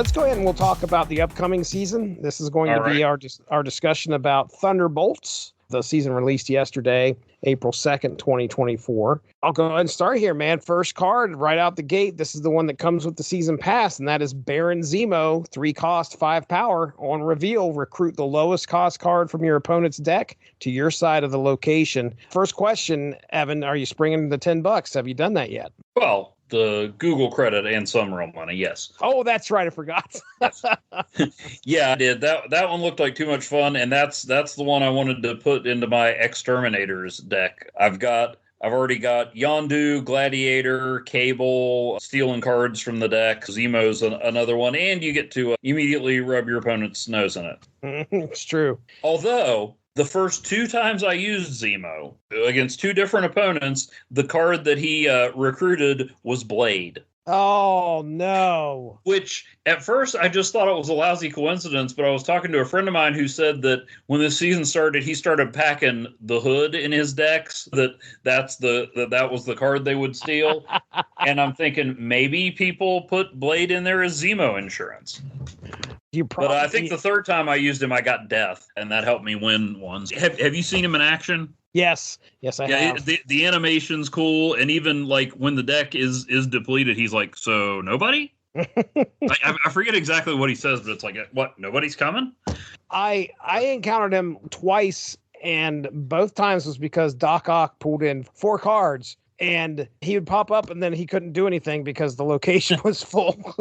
Let's go ahead and we'll talk about the upcoming season. This is going to be our discussion about Thunderbolts. The season released yesterday, April 2nd, 2024. I'll go ahead and start here, man. First card right out the gate. This is the one that comes with the season pass, and that is Baron Zemo, 3 cost, 5 power. On reveal, recruit the lowest cost card from your opponent's deck to your side of the location. First question, Evan, are you springing the $10? Have you done that yet? Well, the Google credit and some real money, yes. Oh, that's right. I forgot. Yeah, I did. That one looked like too much fun, and that's the one I wanted to put into my Exterminators deck. I've already got Yondu, Gladiator, Cable, stealing cards from the deck. Zemo's another one, and you get to immediately rub your opponent's nose in it. It's true. Although, the first 2 times I used Zemo against 2 different opponents, the card that he recruited was Blade. Oh, no. Which, at first, I just thought it was a lousy coincidence, but I was talking to a friend of mine who said that when this season started, he started packing the Hood in his decks, that was the card they would steal. And I'm thinking, maybe people put Blade in there as Zemo insurance. But I think the 3rd time I used him, I got Death, and that helped me win ones. Have you seen him in action? Yes, I have. The animation's cool, and even like when the deck is depleted, he's like, "So nobody." I forget exactly what he says, but it's like, "What? Nobody's coming?" I encountered him twice, and both times was because Doc Ock pulled in 4 cards. And he would pop up, and then he couldn't do anything because the location was full.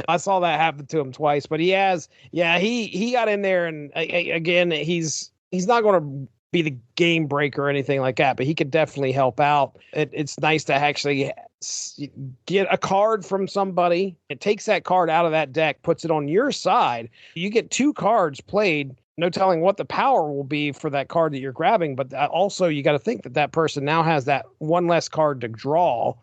I saw that happen to him twice. But he got in there, and again, he's not going to be the game breaker or anything like that, but he could definitely help out. It's nice to actually get a card from somebody. It takes that card out of that deck, puts it on your side. You get 2 cards played. No telling what the power will be for that card that you're grabbing, but also you got to think that person now has that 1 less card to draw,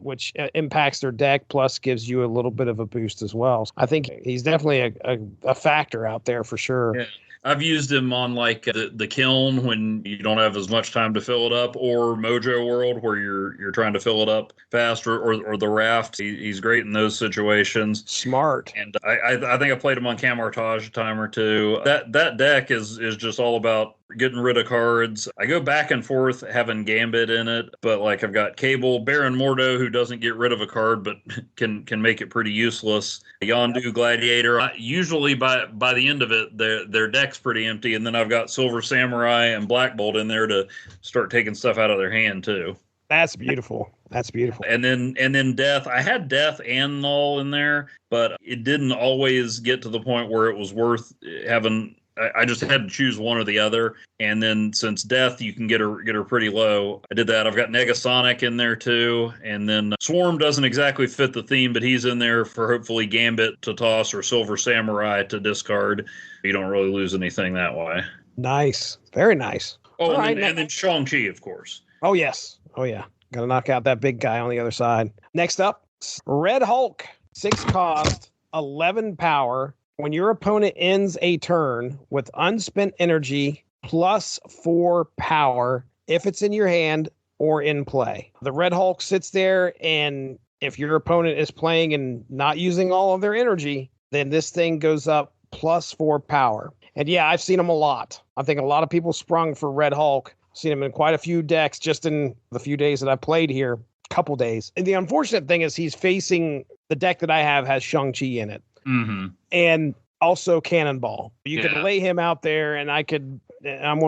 which impacts their deck, plus gives you a little bit of a boost as well. So I think he's definitely a factor out there for sure. Yeah. I've used him on like the kiln when you don't have as much time to fill it up, or Mojo World where you're trying to fill it up fast, or the raft. He's great in those situations. Smart. And I think I played him on Camartage a time or 2. That deck is just all about getting rid of cards. I go back and forth having Gambit in it, but like I've got Cable, Baron Mordo, who doesn't get rid of a card but can make it pretty useless. Yondu, Gladiator. Usually by the end of it, their deck's pretty empty, and then I've got Silver Samurai and Black Bolt in there to start taking stuff out of their hand too. That's beautiful. And then Death. I had Death and Null in there, but it didn't always get to the point where it was worth having. I just had to choose one or the other, and then since Death, you can get her pretty low. I did that. I've got Negasonic in there too, and then Swarm doesn't exactly fit the theme, but he's in there for hopefully Gambit to toss or Silver Samurai to discard. You don't really lose anything that way. Nice, very nice. Oh, and then Shang-Chi, of course. Oh yes, oh yeah. Got to knock out that big guy on the other side. Next up, Red Hulk, 6 cost, 11 power. When your opponent ends a turn with unspent energy plus 4 power, if it's in your hand or in play. The Red Hulk sits there, and if your opponent is playing and not using all of their energy, then this thing goes up plus 4 power. And yeah, I've seen them a lot. I think a lot of people sprung for Red Hulk. I've seen him in quite a few decks just in the few days that I played here, couple days. And the unfortunate thing is he's facing the deck that I have has Shang-Chi in it. Mm-hmm. And also Cannonball. You could lay him out there, and I'm going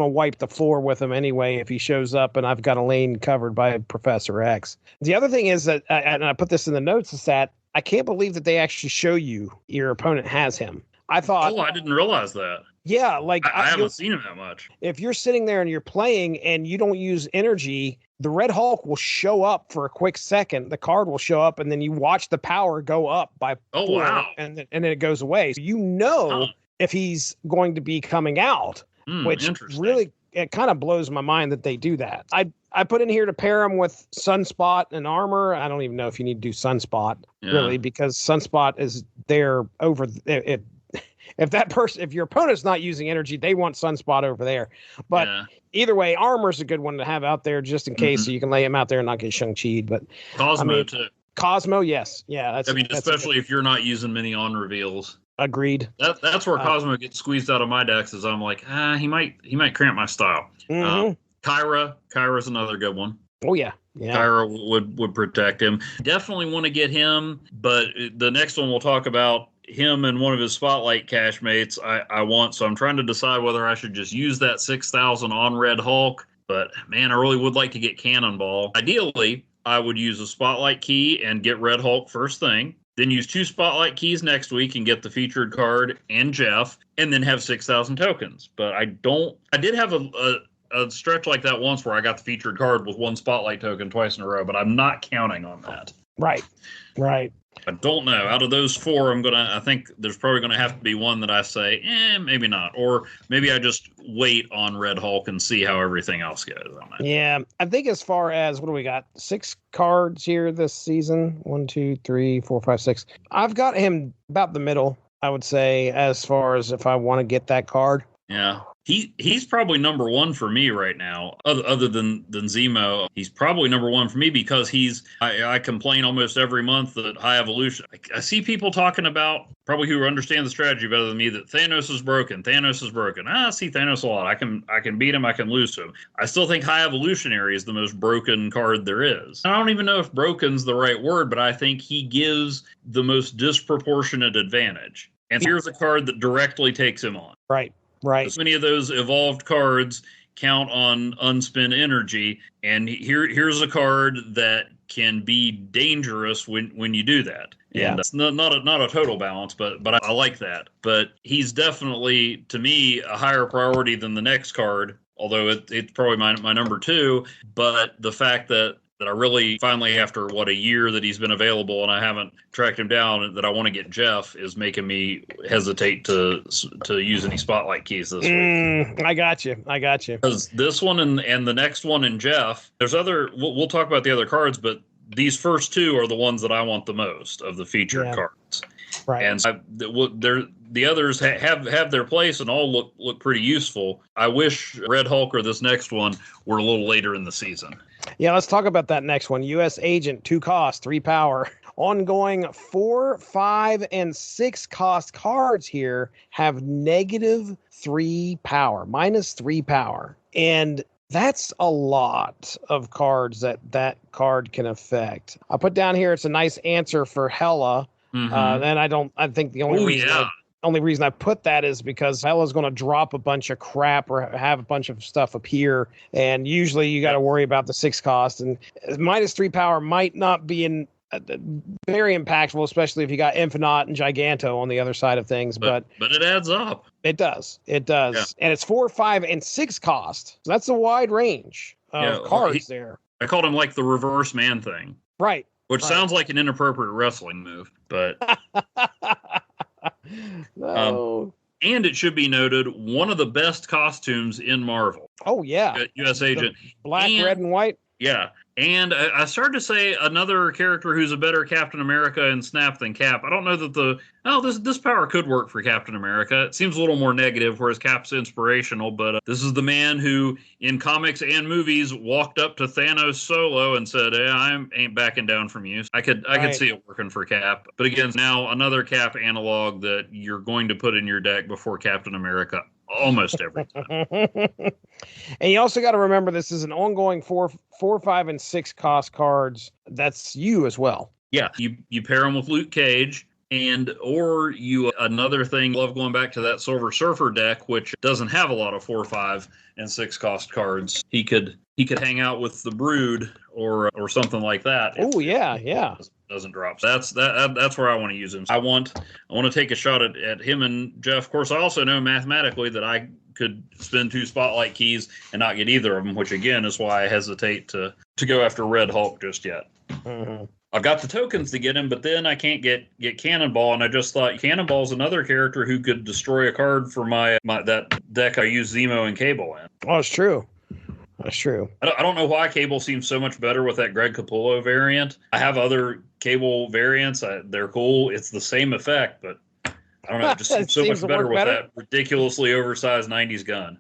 to wipe the floor with him anyway if he shows up and I've got a lane covered by Professor X. The other thing is that, and I put this in the notes, is that I can't believe that they actually show you your opponent has him. I thought... Oh, I didn't realize that. Yeah, like... I haven't seen him that much. If you're sitting there and you're playing and you don't use energy, the Red Hulk will show up for a quick second. The card will show up, and then you watch the power go up by 4, wow. and then it goes away. So if he's going to be coming out, which really, it kind of blows my mind that they do that. I put in here to pair him with Sunspot and Armor. I don't even know if you need to do Sunspot, really, because Sunspot is there over it. If your opponent's not using energy, they want Sunspot over there. But either way, Armor's a good one to have out there just in case, so you can lay him out there and not get Shang-Chi'd. But Cosmo too. Cosmo, yes. Yeah, that's. I mean, that's especially if you're not using many on reveals. Agreed. That's where Cosmo gets squeezed out of my decks. Is I'm like, he might cramp my style. Kyra's another good one. Oh yeah, yeah. Kyra would protect him. Definitely want to get him, but the next one we'll talk about him and one of his spotlight cash mates. I want, so I'm trying to decide whether I should just use that 6,000 on Red Hulk. But man, I really would like to get Cannonball. Ideally, I would use a spotlight key and get Red Hulk first thing. Then use 2 spotlight keys next week and get the featured card and Jeff, and then have 6,000 tokens. But I did have a stretch like that once where I got the featured card with 1 spotlight token twice in a row, but I'm not counting on that. Right. I don't know. Out of those 4, I think there's probably gonna have to be one that I say, maybe not, or maybe I just wait on Red Hulk and see how everything else goes on that. Yeah, I think as far as what do we got? 6 cards here this season. 1, 2, 3, 4, 5, 6. I've got him about the middle, I would say, as far as if I want to get that card. Yeah. He's probably number 1 for me right now, other than Zemo. He's probably number 1 for me because I complain almost every month that High Evolution. I see people talking about, probably who understand the strategy better than me, that Thanos is broken. I see Thanos a lot. I can beat him. I can lose to him. I still think High Evolutionary is the most broken card there is. I don't even know if broken's the right word, but I think he gives the most disproportionate advantage. And here's a card that directly takes him on. Right. So many of those evolved cards count on unspent energy, and here's a card that can be dangerous when you do that. Yeah. And it's not a total balance, but I like that. But he's definitely, to me, a higher priority than the next card, although it's probably my number 2. But the fact that I really finally, after a year that he's been available and I haven't tracked him down, that I want to get Jeff is making me hesitate to use any spotlight keys this week. I got you. Because this one and the next one in Jeff, there's we'll talk about the other cards, but these first 2 are the ones that I want the most of the featured cards. Right. And the others have their place and all look pretty useful. I wish Red Hulk or this next one were a little later in the season. Yeah, let's talk about that next one. U.S. Agent, 2 cost, 3 power. Ongoing 4, 5, and 6 cost cards here have -3 power, -3 power. And that's a lot of cards that card can affect. I put down here, it's a nice answer for Hela. And I think the only reason I put that is because Hela's going to drop a bunch of crap or have a bunch of stuff appear. And usually you got to worry about the 6 cost, and -3 power might not be very impactful, especially if you got Infinite and Giganto on the other side of things. But it adds up. It does. Yeah. And it's 4, 5, and 6 cost. So that's a wide range of cards there. I called him like the reverse man thing. Right. Which sounds like an inappropriate wrestling move, but no. And it should be noted, one of the best costumes in Marvel. Oh yeah, U.S. Agent, black, red, and white. Yeah, and I started to say another character who's a better Captain America in Snap than Cap. I don't know that this power could work for Captain America. It seems a little more negative, whereas Cap's inspirational. But this is the man who, in comics and movies, walked up to Thanos solo and said, "Hey, I ain't backing down from you." I could see it working for Cap. But again, now another Cap analog that you're going to put in your deck before Captain America almost every time. And you also got to remember this is an ongoing 4, 5, and 6 cost cards. That's you as well. Yeah, you pair them with Luke Cage, or another thing. Love going back to that Silver Surfer deck, which doesn't have a lot of 4, 5, and 6 cost cards. He could hang out with the Brood or something like that. Oh yeah. Doesn't drop. So that's where I want to use him. I want to take a shot at him and Jeff. Of course, I also know mathematically that I could spend 2 spotlight keys and not get either of them, which again is why I hesitate to go after Red Hulk just yet. Mm-hmm. I've got the tokens to get him, but then I can't get Cannonball, and I just thought Cannonball's another character who could destroy a card for my that deck I use Zemo and Cable in. Oh, it's true. That's true. I don't know why Cable seems so much better with that Greg Capullo variant. I have other Cable variants. They're cool. It's the same effect, but I don't know. It just seems so much better with that ridiculously oversized 90s gun.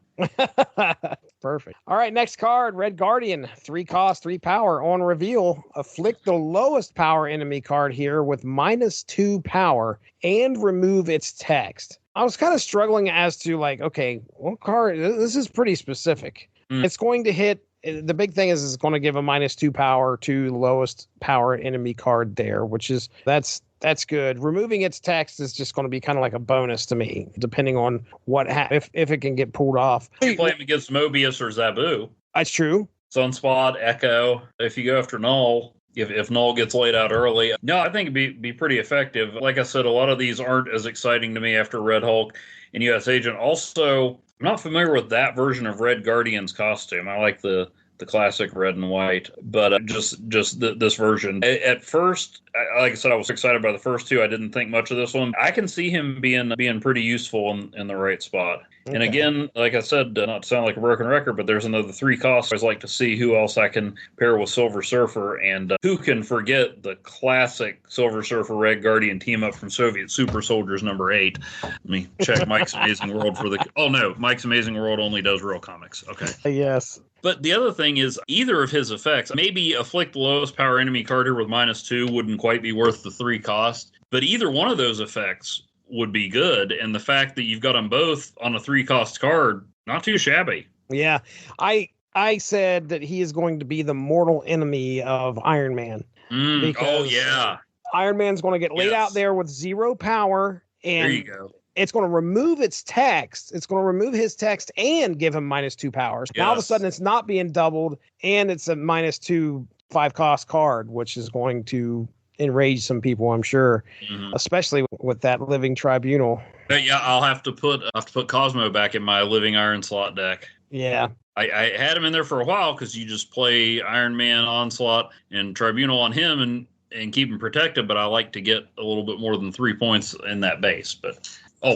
perfect. All right, next card, Red Guardian. 3 cost, 3 power. On reveal, afflict the lowest power enemy card here with -2 power and remove its text. I was kind of struggling as to like, okay, what card? This is pretty specific. It's going to hit. The big thing is it's going to give a -2 power to the lowest power enemy card there, which is that's good. Removing its text is just going to be kind of like a bonus to me, depending on if it can get pulled off. You play him against Mobius or Zabu. That's true. Sunspot, Echo. If you go after Null, if Null gets laid out early, no, I think it'd be pretty effective. Like I said, a lot of these aren't as exciting to me after Red Hulk and U.S. Agent. Also, I'm not familiar with that version of Red Guardian's costume. I like the classic red and white, but this version. At first, like I said, I was excited by the first two. I didn't think much of this one. I can see him being pretty useful in the right spot. Okay. And again, like I said, not to sound like a broken record, but there's another 3 costs. I always like to see who else I can pair with Silver Surfer, and who can forget the classic Silver Surfer Red Guardian team up from Soviet Super Soldiers #8. Let me check Mike's Amazing World for the. Oh no, Mike's Amazing World only does real comics. Okay. Yes. But the other thing is, either of his effects, maybe afflict the lowest power enemy card here with -2 wouldn't quite be worth the 3 cost, but either one of those effects would be good. And the fact that you've got them both on a 3 cost card, not too shabby. Yeah. I said that he is going to be the mortal enemy of Iron Man. Oh, yeah. Iron Man's going to get laid out there with 0 power. And there you go. It's going to remove its text. It's going to remove his text and give him -2 powers. Yes. Now all of a sudden it's not being doubled, and it's a -2 5 cost card, which is going to enrage some people, I'm sure, especially with that Living Tribunal. But yeah, I'll have to put Cosmo back in my Living Iron Slot deck. Yeah. I had him in there for a while because you just play Iron Man Onslaught and Tribunal on him and keep him protected, but I like to get a little bit more than 3 points in that base. But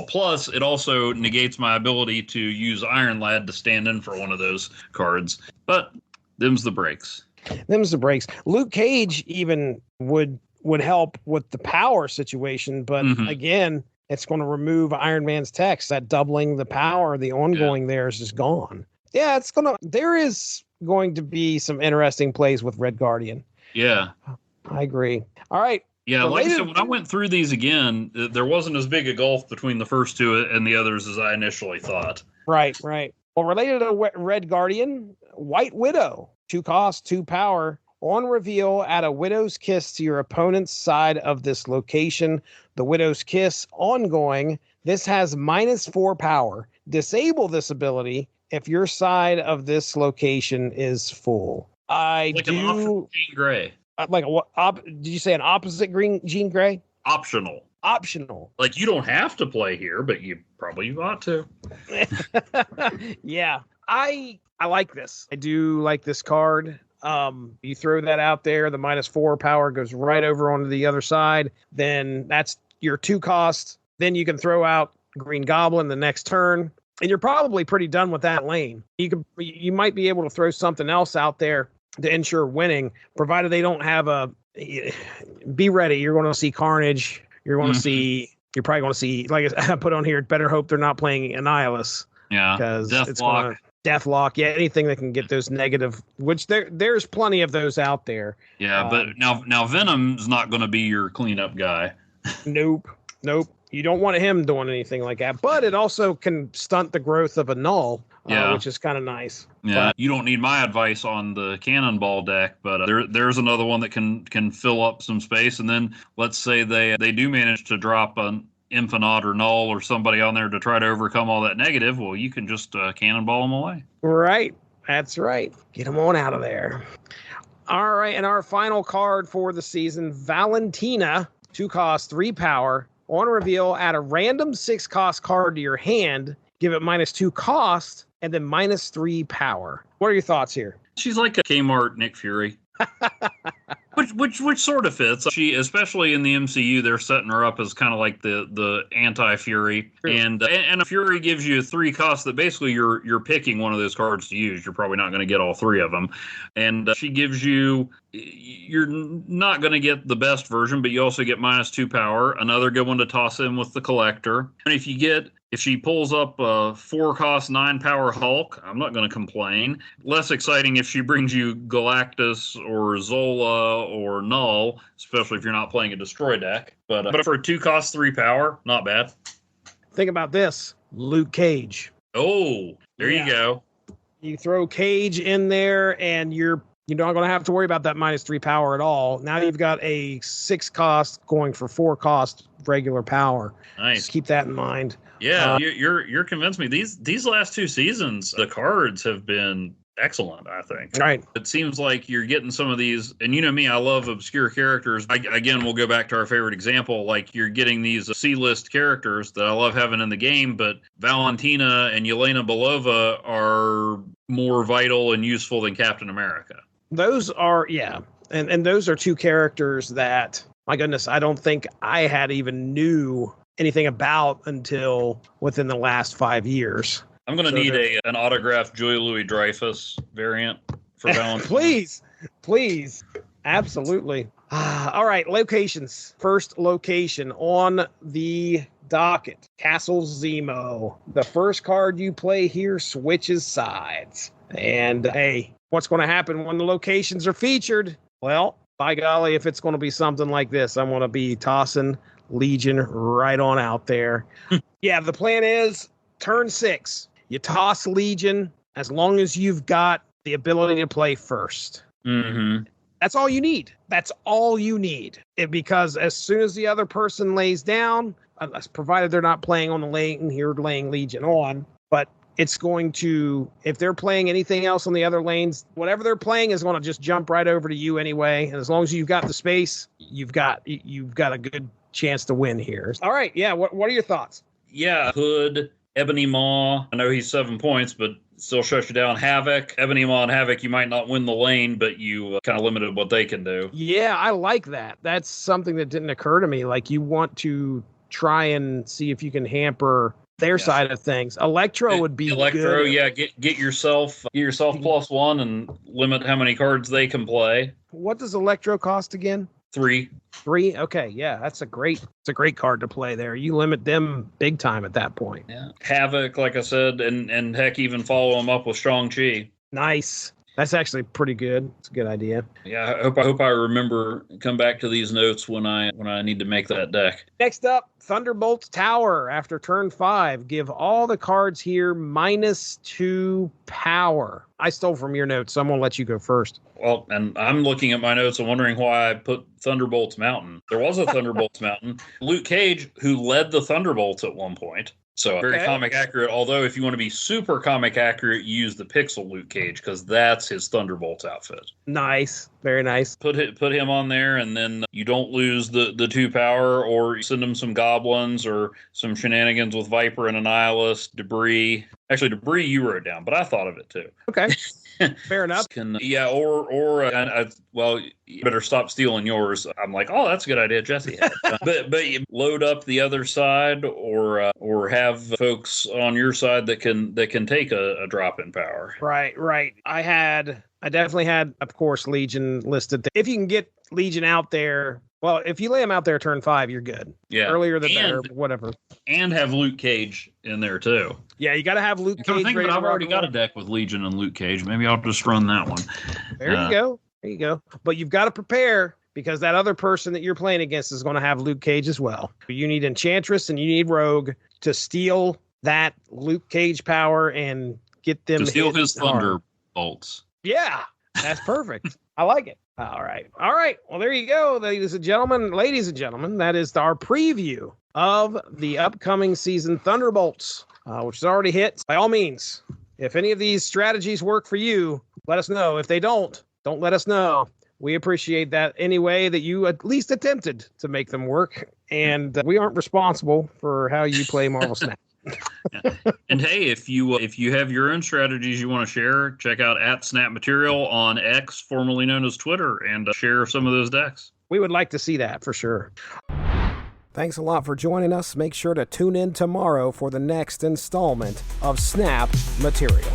plus it also negates my ability to use Iron Lad to stand in for one of those cards. But them's the breaks. Luke Cage even would help with the power situation, but again, it's going to remove Iron Man's text. That doubling the power, the ongoing there is just gone. Yeah, there is going to be some interesting plays with Red Guardian. Yeah. I agree. All right. Yeah, like I said, when I went through these again, there wasn't as big a gulf between the first two and the others as I initially thought. Right. Well, related to Red Guardian, White Widow, 2 cost, 2 power. On reveal, add a Widow's Kiss to your opponent's side of this location. The Widow's Kiss ongoing. This has -4 power. Disable this ability if your side of this location is full. An optional Jean Grey. Did you say an opposite Jean Grey? Optional. Like, you don't have to play here, but you probably ought to. Yeah. I like this. I do like this card. You throw that out there, the -4 power goes right over onto the other side. Then that's your 2 cost. Then you can throw out Green Goblin the next turn, and you're probably pretty done with that lane. You might be able to throw something else out there to ensure winning, provided they don't have be ready. You're going to see Carnage. You're probably going to see, like I put on here, better hope they're not playing Annihilus. Yeah. Because Deathlock. Yeah. Anything that can get those negative, which there's plenty of those out there. Yeah. But now Venom's not going to be your cleanup guy. Nope. You don't want him doing anything like that, but it also can stunt the growth of a Null, which is kind of nice. Yeah, you don't need my advice on the Cannonball deck, but there's another one that can fill up some space. And then let's say they do manage to drop an Infinite or Null or somebody on there to try to overcome all that negative. Well, you can just Cannonball them away. Right, that's right. Get them on out of there. All right, and our final card for the season, Valentina, 2 cost, 3 power. On reveal, add a random 6 cost card to your hand, give it -2 cost, and then -3 power. What are your thoughts here? She's like a Kmart Nick Fury. which sort of fits. She, especially in the MCU, they're setting her up as kind of like the anti-Fury, and a Fury gives you a 3 cost that basically you're picking one of those cards to use. You're probably not going to get all 3 of them, and she gives you. You're not going to get the best version, but you also get -2 power. Another good one to toss in with the Collector. And if If she pulls up a 4-cost 9-power Hulk, I'm not going to complain. Less exciting if she brings you Galactus or Zola or Null, especially if you're not playing a Destroy deck. But for a 2-cost 3-power, not bad. Think about this. Luke Cage. Oh, there you go. You throw Cage in there, and you're not going to have to worry about that -3 power at all. Now you've got a 6-cost going for 4-cost regular power. Nice. Just keep that in mind. Yeah, you're convinced me. These last 2 seasons, the cards have been excellent, I think. Right. It seems like you're getting some of these, and you know me, I love obscure characters. Again, we'll go back to our favorite example. Like, you're getting these C-list characters that I love having in the game, but Valentina and Yelena Belova are more vital and useful than Captain America. Those are, and those are 2 characters that, my goodness, I don't think I had even knew anything about until within the last 5 years. I'm going to need an autographed Julia Louis-Dreyfus variant for Valentina. Please. Absolutely. All right, locations. First location on the docket, Castle Zemo. The first card you play here switches sides. And hey, what's going to happen when the locations are featured? Well, by golly, if it's going to be something like this, I'm going to be tossing Legion right on out there. Yeah, the plan is turn 6. You toss Legion as long as you've got the ability to play first. Mm-hmm. That's all you need. That's all you need. Because as soon as the other person lays down, provided they're not playing on the lane, you're laying Legion on, but it's going to, if they're playing anything else on the other lanes, whatever they're playing is going to just jump right over to you anyway. And as long as you've got the space, you've got a good chance to win here. All right. Yeah. What are your thoughts? Yeah. Hood, Ebony Maw. I know he's 7 points, but still shuts you down. Havoc, Ebony Maw and Havoc, you might not win the lane, but you kind of limited what they can do. Yeah, I like that. That's something that didn't occur to me. Like, you want to try and see if you can hamper their side of things. Electro would be Electro, good. yeah. Get yourself +1 and limit how many cards they can play. What does Electro cost again? 3. 3? Okay, yeah, it's a great card to play there. You limit them big time at that point. Yeah. Havoc, like I said, and heck, even follow them up with Shang-Chi. Nice. That's actually pretty good. It's a good idea. Yeah, I hope I remember, come back to these notes when I need to make that deck. Next up, Thunderbolt Tower. After turn 5, give all the cards here -2 power. I stole from your notes, so I'm going to let you go first. Well, and I'm looking at my notes and wondering why I put Thunderbolts Mountain. There was a Thunderbolts Mountain. Luke Cage, who led the Thunderbolts at one point. So very comic accurate, although if you want to be super comic accurate, use the Pixel Luke Cage, because that's his Thunderbolts outfit. Nice. Very nice. Put him on there, and then you don't lose the 2 power, or send him some goblins or some shenanigans with Viper and Annihilus, Debris. Actually, Debris you wrote down, but I thought of it too. Okay. Fair enough. Well, you better stop stealing yours. I'm like, oh, that's a good idea, Jesse had. but you load up the other side, or have folks on your side that can take a drop in power. Right. I definitely had, of course, Legion listed. If you can get Legion out there, well, if you lay them out there turn 5, you're good. Yeah. Earlier the better, whatever. And have Luke Cage in there too. Yeah, you got to have Luke Cage. I've already got a deck with Legion and Luke Cage. Maybe I'll just run that one. There you go. But you've got to prepare, because that other person that you're playing against is going to have Luke Cage as well. You need Enchantress and you need Rogue to steal that Luke Cage power and get them to steal his Thunderbolts. Yeah, that's perfect. I like it. All right. Well, there you go, ladies and gentlemen. That is our preview of the upcoming season Thunderbolts, which has already hit. By all means, if any of these strategies work for you, let us know. If they don't let us know. We appreciate that anyway, that you at least attempted to make them work. And we aren't responsible for how you play Marvel Snap. Yeah. And hey, if you have your own strategies you want to share, check out @SnapMaterial on X, formerly known as Twitter, and share some of those decks. We would like to see that for sure. Thanks a lot for joining us. Make sure to tune in tomorrow for the next installment of Snap Material.